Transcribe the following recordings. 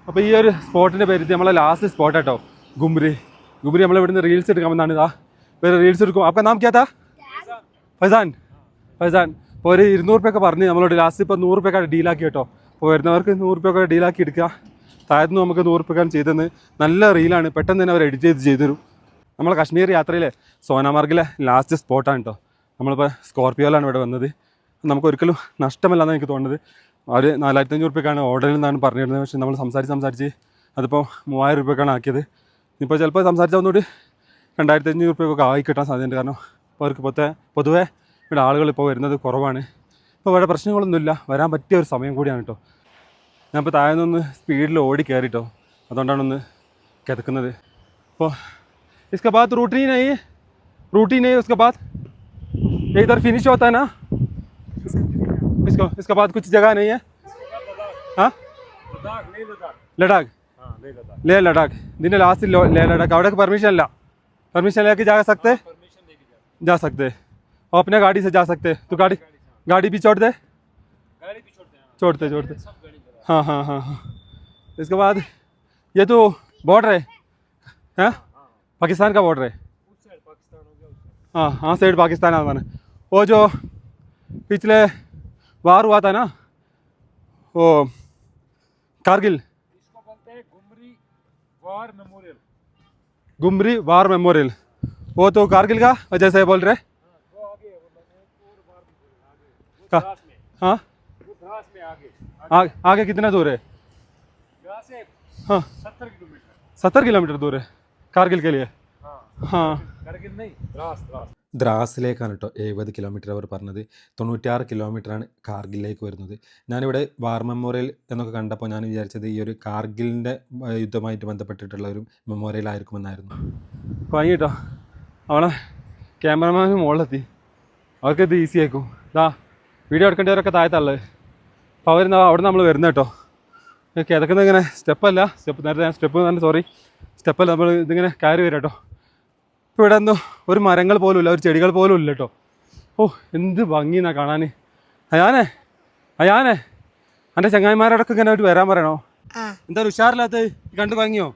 അപ്പോൾ ഈ ഒരു സ്പോട്ടിൻ്റെ പേര് നമ്മളെ ലാസ്റ്റ് സ്പോട്ട് കേട്ടോ, ഗുംരി. ഗുംരി നമ്മൾ ഇവിടുന്ന് റീൽസ് എടുക്കാമെന്നാണ്. ഇതാ വേറെ റീൽസ് എടുക്കും. അപ്പോൾ നാം ക്യാ ഫൈസാൻ. ഫൈസാൻ ഇപ്പോൾ ഒരു 200 രൂപയൊക്കെ പറഞ്ഞ് നമ്മളോട് ലാസ്റ്റ് ഇപ്പോൾ 100 രൂപയൊക്കെ ഡീലാക്കി കേട്ടോ. അപ്പോൾ വരുന്നവർക്ക് 100 രൂപയൊക്കെ ഡീലാക്കി എടുക്കുക. താഴത്തുനിന്ന് നമുക്ക് 100 രൂപയ്ക്കാണ് ചെയ്തെന്ന്. നല്ല റീലാണ്, പെട്ടെന്ന് തന്നെ അവർ എഡിറ്റ് ചെയ്ത് തരും. നമ്മളെ കാശ്മീർ യാത്രയിലെ സോനാമാർഗിലെ ലാസ്റ്റ് സ്പോട്ടാണ് കേട്ടോ. നമ്മളിപ്പോൾ സ്കോർപ്പിയോയിലാണ് ഇവിടെ വന്നത്. നമുക്ക് ഒരിക്കലും നഷ്ടമല്ലെന്നാണ് എനിക്ക് തോന്നുന്നത്. അവർ 4500 രൂപയ്ക്കാണ് ഓർഡറിൽ നിന്നാണ് പറഞ്ഞിരുന്നത്. പക്ഷേ നമ്മൾ സംസാരിച്ച് അതിപ്പോൾ 3000 രൂപയ്ക്കാണ് ആക്കിയത്. ഇപ്പോൾ ചിലപ്പോൾ സംസാരിച്ചാൽ ഒന്നുകൂടി 2500 രൂപയൊക്കെ ആയി കിട്ടാൻ സാധ്യതയുണ്ട്. കാരണം ഇപ്പോൾ അവർക്ക് പൊതുവേ ഇവിടെ ആളുകൾ ഇപ്പോൾ വരുന്നത് കുറവാണ്. ഇപ്പോൾ ഇവിടെ പ്രശ്നങ്ങളൊന്നുമില്ല, വരാൻ പറ്റിയ ഒരു സമയം കൂടിയാണ് കേട്ടോ. ഞാനിപ്പോൾ താഴെ നിന്ന് സ്പീഡിൽ ഓടി കയറിട്ടോ, അതുകൊണ്ടാണ് ഒന്ന് കിതക്കുന്നത്. അപ്പോൾ इसके बाद रूट ही नहीं उसके बाद ये इधर फिनिश होता है ना, इसके बाद कुछ जगह नहीं है. हाँ लद्दाख, ले लद्दाख दिन लास्ट ले लद्दाख. അവിടെ परमिशन लेके जा सकते और अपने गाड़ी से जा सकते. तो गाड़ी भी छोड़ते. हाँ हाँ हाँ हाँ. इसके बाद ये तो बॉर्डर है, पाकिस्तान का बॉर्डर है. हाँ हाँ साइड पाकिस्तान है मैंने. वो जो पिछले वार हुआ था ना, वो कारगिल, इसको बोलते हैं गुमरी वार मेमोरियल. गुमरी वार मेमोरियल. वो तो कारगिल का वजह से बोल रहे. वो आगे है, वो पूर्व वार मेमोरियल आगे, हाँ वो द्रास में आगे आगे कितना दूर है? यहाँ से हाँ 70 किलोमीटर. 70 किलोमीटर दूर है कारगिल के लिए. हाँ करगिल नहीं, द्रास. ദ്രാസിലേക്കാണ് കേട്ടോ 70 കിലോമീറ്റർ അവർ പറഞ്ഞത്. 96 കിലോമീറ്ററാണ് കാർഗിലേക്ക് വരുന്നത്. ഞാനിവിടെ വാർ മെമ്മോറിയൽ എന്നൊക്കെ കണ്ടപ്പോൾ ഞാൻ വിചാരിച്ചത് ഈ ഒരു കാർഗിലിൻ്റെ യുദ്ധമായിട്ട് ബന്ധപ്പെട്ടിട്ടുള്ള ഒരു മെമ്മോറിയൽ ആയിരിക്കുമെന്നായിരുന്നു. വാങ്ങിട്ടോ അവളെ ക്യാമറമാനും മുകളിലെത്തി. അവർക്കിത് ഈസി ആയിരിക്കും. ഇതാ വീഡിയോ എടുക്കേണ്ടവരൊക്കെ താഴത്തുള്ളത്. അപ്പോൾ അവർ അവിടെ നമ്മൾ വരുന്നത് കേട്ടോ. കിതക്കുന്നത് ഇങ്ങനെ സ്റ്റെപ്പല്ല, നേരത്തെ ഞാൻ സ്റ്റെപ്പല്ല, നമ്മൾ ഇതിങ്ങനെ കയറി വരാം കേട്ടോ. ഇപ്പോൾ ഇവിടെ ഒന്നും ഒരു മരങ്ങൾ പോലും ഇല്ല, ഒരു ചെടികൾ പോലും ഇല്ല കേട്ടോ. ഓ എന്ത് ഭംഗിന്നാ കാണാൻ. അയാനെ എൻ്റെ ചങ്ങായിമാരോടൊക്കെ ഇങ്ങനെ ആയിട്ട് വരാൻ പറയണോ? എന്താ ഉഷാറില്ലാത്ത കണ്ടു ഭംഗിയോ?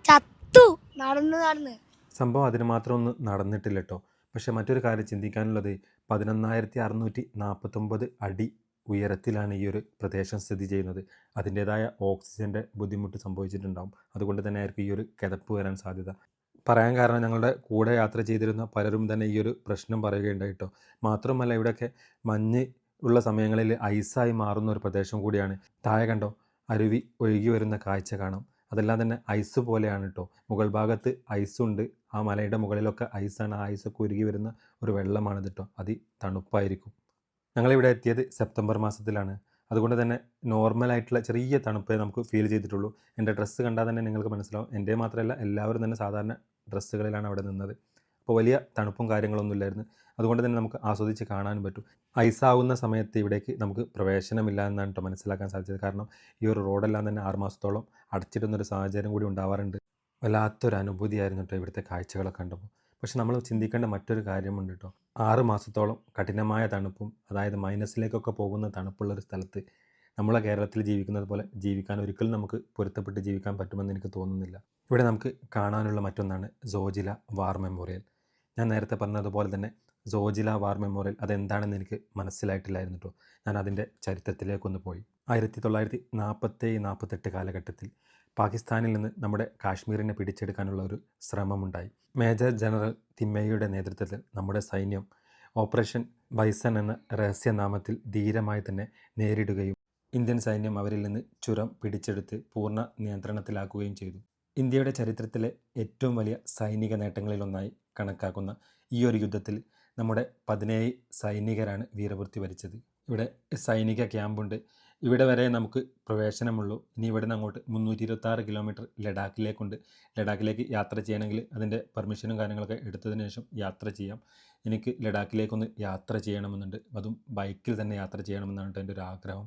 സംഭവം അതിന് മാത്രം ഒന്നും നടന്നിട്ടില്ല കേട്ടോ. പക്ഷെ മറ്റൊരു കാര്യം ചിന്തിക്കാനുള്ളത് 11,649 അടി ഉയരത്തിലാണ് ഈ ഒരു പ്രദേശം സ്ഥിതി ചെയ്യുന്നത്. അതിൻ്റേതായ ഓക്സിജൻ്റെ ബുദ്ധിമുട്ട് സംഭവിച്ചിട്ടുണ്ടാകും. അതുകൊണ്ട് തന്നെ ആയിരിക്കും ഈ ഒരു കിതപ്പ് വരാൻ സാധ്യത. പറയാൻ കാരണം ഞങ്ങളുടെ കൂടെ യാത്ര ചെയ്തിരുന്ന പലരും തന്നെ ഈ ഒരു പ്രശ്നം പറയുകയുണ്ടായിട്ടോ. മാത്രമല്ല ഇവിടെയൊക്കെ മഞ്ഞ് ഉള്ള സമയങ്ങളിൽ ഐസായി മാറുന്ന ഒരു പ്രദേശം കൂടിയാണ്. താഴെ കണ്ടോ അരുവി ഒഴുകി വരുന്ന കാഴ്ച കാണാം. അതെല്ലാം തന്നെ ഐസ് പോലെയാണ് കേട്ടോ. മുകൾ ഭാഗത്ത് ഐസുണ്ട്, ആ മലയുടെ മുകളിലൊക്കെ ഐസാണ്. ആ ഐസൊക്കെ ഉരുകി വരുന്ന ഒരു വെള്ളമാണിത് കേട്ടോ. തണുപ്പായിരിക്കും. ഞങ്ങളിവിടെ എത്തിയത് സെപ്റ്റംബർ മാസത്തിലാണ്. അതുകൊണ്ട് തന്നെ നോർമലായിട്ടുള്ള ചെറിയ തണുപ്പേ നമുക്ക് ഫീൽ ചെയ്തിട്ടുള്ളൂ. എൻ്റെ ഡ്രസ്സ് കണ്ടാൽ തന്നെ നിങ്ങൾക്ക് മനസ്സിലാവും. എൻ്റെ മാത്രമല്ല എല്ലാവരും തന്നെ സാധാരണ ഡ്രസ്സുകളിലാണ് അവിടെ നിന്നത്. അപ്പോൾ വലിയ തണുപ്പും കാര്യങ്ങളൊന്നും ഇല്ലായിരുന്നു. അതുകൊണ്ട് തന്നെ നമുക്ക് ആസ്വദിച്ച് കാണാനും പറ്റും. ഐസാവുന്ന സമയത്ത് ഇവിടേക്ക് നമുക്ക് പ്രവേശനമില്ല എന്നാണ് കേട്ടോ മനസ്സിലാക്കാൻ സാധിച്ചത്. കാരണം ഈ ഒരു റോഡെല്ലാം തന്നെ 6 മാസത്തോളം അടച്ചിടുന്നൊരു സാഹചര്യം കൂടി ഉണ്ടാവാറുണ്ട്. വല്ലാത്തൊരു അനുഭൂതിയായിരുന്നു കേട്ടോ ഇവിടുത്തെ കാഴ്ചകളൊക്കെ കണ്ടപ്പോൾ. പക്ഷെ നമ്മൾ ചിന്തിക്കേണ്ട മറ്റൊരു കാര്യമുണ്ട് കേട്ടോ. 6 മാസത്തോളം കഠിനമായ തണുപ്പും, അതായത് മൈനസിലേക്കൊക്കെ പോകുന്ന തണുപ്പുള്ളൊരു സ്ഥലത്ത് നമ്മളെ കേരളത്തിൽ ജീവിക്കുന്നത് പോലെ ജീവിക്കാൻ ഒരിക്കലും നമുക്ക് പൊരുത്തപ്പെട്ട് ജീവിക്കാൻ പറ്റുമെന്ന് എനിക്ക് തോന്നുന്നില്ല. ഇവിടെ നമുക്ക് കാണാനുള്ള മറ്റൊന്നാണ് സോജില വാർ മെമ്മോറിയൽ. ഞാൻ നേരത്തെ പറഞ്ഞതുപോലെ തന്നെ സോജില വാർ മെമ്മോറിയൽ അതെന്താണെന്ന് എനിക്ക് മനസ്സിലായിട്ടില്ലായിരുന്നു കേട്ടോ. ഞാൻ അതിൻ്റെ ചരിത്രത്തിലേക്കൊന്ന് പോയി. 1947-48 കാലഘട്ടത്തിൽ പാകിസ്ഥാനിൽ നിന്ന് നമ്മുടെ കാശ്മീരിനെ പിടിച്ചെടുക്കാനുള്ള ഒരു ശ്രമമുണ്ടായി. മേജർ ജനറൽ തിമ്മയ്യയുടെ നേതൃത്വത്തിൽ നമ്മുടെ സൈന്യം ഓപ്പറേഷൻ ബൈസൺ എന്ന രഹസ്യനാമത്തിൽ ധീരമായി തന്നെ നേരിടുകയും ഇന്ത്യൻ സൈന്യം അവരിൽ നിന്ന് ചുരം പിടിച്ചെടുത്ത് പൂർണ്ണ നിയന്ത്രണത്തിലാക്കുകയും ചെയ്തു. ഇന്ത്യയുടെ ചരിത്രത്തിലെ ഏറ്റവും വലിയ സൈനിക നേട്ടങ്ങളിലൊന്നായി കണക്കാക്കുന്ന ഈ ഒരു യുദ്ധത്തിൽ നമ്മുടെ 17 സൈനികരാണ് വീരമൃത്യു വരിച്ചത്. ഇവിടെ സൈനിക ക്യാമ്പുണ്ട്. ഇവിടെ വരെ നമുക്ക് പ്രവേശനമുള്ളൂ. ഇനി ഇവിടെ നിന്ന് അങ്ങോട്ട് 326 കിലോമീറ്റർ ലഡാക്കിലേക്കുണ്ട്. ലഡാക്കിലേക്ക് യാത്ര ചെയ്യണമെങ്കിൽ അതിൻ്റെ പെർമിഷനും കാര്യങ്ങളൊക്കെ എടുത്തതിന് ശേഷം യാത്ര ചെയ്യാം. എനിക്ക് ലഡാക്കിലേക്കൊന്ന് യാത്ര ചെയ്യണമെന്നുണ്ട്. അതും ബൈക്കിൽ തന്നെ യാത്ര ചെയ്യണമെന്നാണ് എൻ്റെ ഒരു ആഗ്രഹം.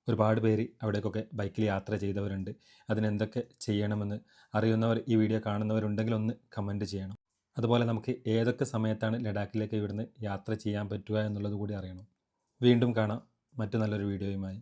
ഒരുപാട് പേര് അവിടേക്കൊക്കെ ബൈക്കിൽ യാത്ര ചെയ്തവരുണ്ട്. അതിനെന്തൊക്കെ ചെയ്യണമെന്ന് അറിയുന്നവർ, ഈ വീഡിയോ കാണുന്നവരുണ്ടെങ്കിൽ ഒന്ന് കമൻറ്റ് ചെയ്യണം. അതുപോലെ നമുക്ക് ഏതൊക്കെ സമയത്താണ് ലഡാക്കിലേക്ക് ഇവിടുന്ന് യാത്ര ചെയ്യാൻ പറ്റുക എന്നുള്ളത് കൂടി അറിയണം. വീണ്ടും കാണാം മറ്റു നല്ലൊരു വീഡിയോയുമായി.